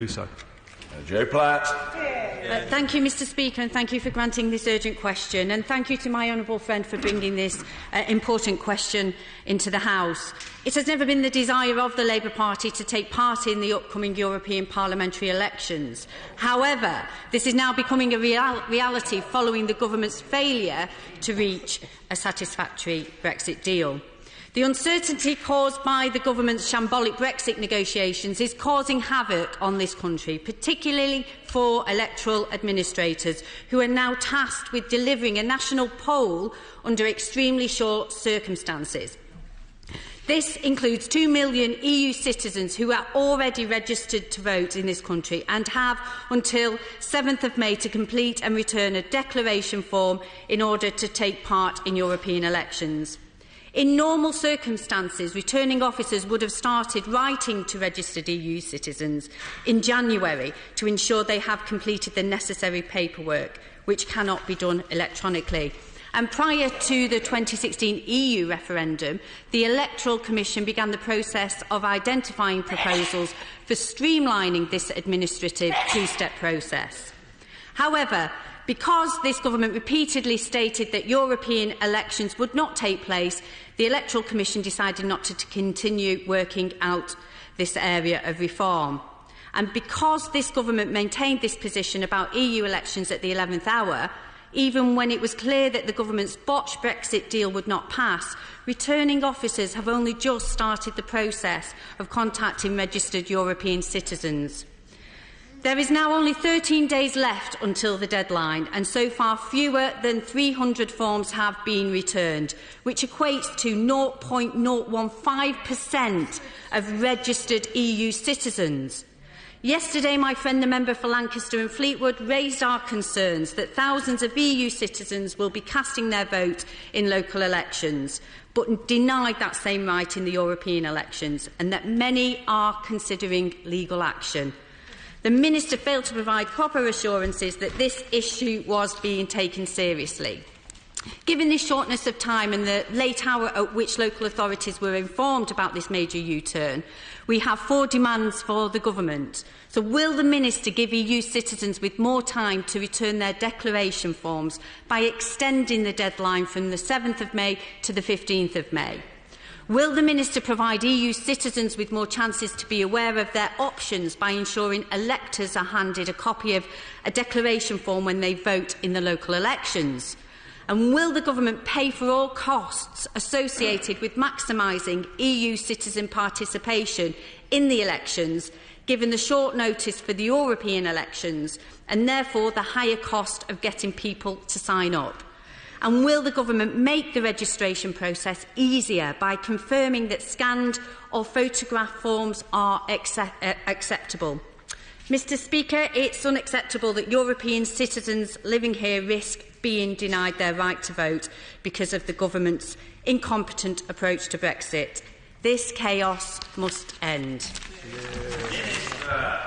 Do so. Joe Platt. Thank you, Mr Speaker, and thank you for granting this urgent question. And thank you to my honourable friend for bringing this important question into the House. It has never been the desire of the Labour Party to take part in the upcoming European parliamentary elections. However, this is now becoming a reality following the government's failure to reach a satisfactory Brexit deal. The uncertainty caused by the government's shambolic Brexit negotiations is causing havoc on this country, particularly for electoral administrators who are now tasked with delivering a national poll under extremely short circumstances. This includes 2 million EU citizens who are already registered to vote in this country and have until 7th of May to complete and return a declaration form in order to take part in European elections. In normal circumstances, returning officers would have started writing to registered EU citizens in January to ensure they have completed the necessary paperwork, which cannot be done electronically. And prior to the 2016 EU referendum, the Electoral Commission began the process of identifying proposals for streamlining this administrative two-step process. However, because this government repeatedly stated that European elections would not take place, the Electoral Commission decided not to continue working out this area of reform. And because this government maintained this position about EU elections at the 11th hour, even when it was clear that the government's botched Brexit deal would not pass, returning officers have only just started the process of contacting registered European citizens. There is now only 13 days left until the deadline, and so far fewer than 300 forms have been returned, which equates to 0.015% of registered EU citizens. Yesterday, my friend, the member for Lancaster and Fleetwood, raised our concerns that thousands of EU citizens will be casting their vote in local elections, but denied that same right in the European elections, and that many are considering legal action. The Minister failed to provide proper assurances that this issue was being taken seriously. Given this shortness of time and the late hour at which local authorities were informed about this major U-turn, we have 4 demands for the government. So will the Minister give EU citizens with more time to return their declaration forms by extending the deadline from the 7th of May to the 15th of May? Will the Minister provide EU citizens with more chances to be aware of their options by ensuring electors are handed a copy of a declaration form when they vote in the local elections? And will the government pay for all costs associated with maximising EU citizen participation in the elections, given the short notice for the European elections and therefore the higher cost of getting people to sign up? And will the government make the registration process easier by confirming that scanned or photographed forms are acceptable? Mr Speaker, it's unacceptable that European citizens living here risk being denied their right to vote because of the government's incompetent approach to Brexit. This chaos must end. Minister.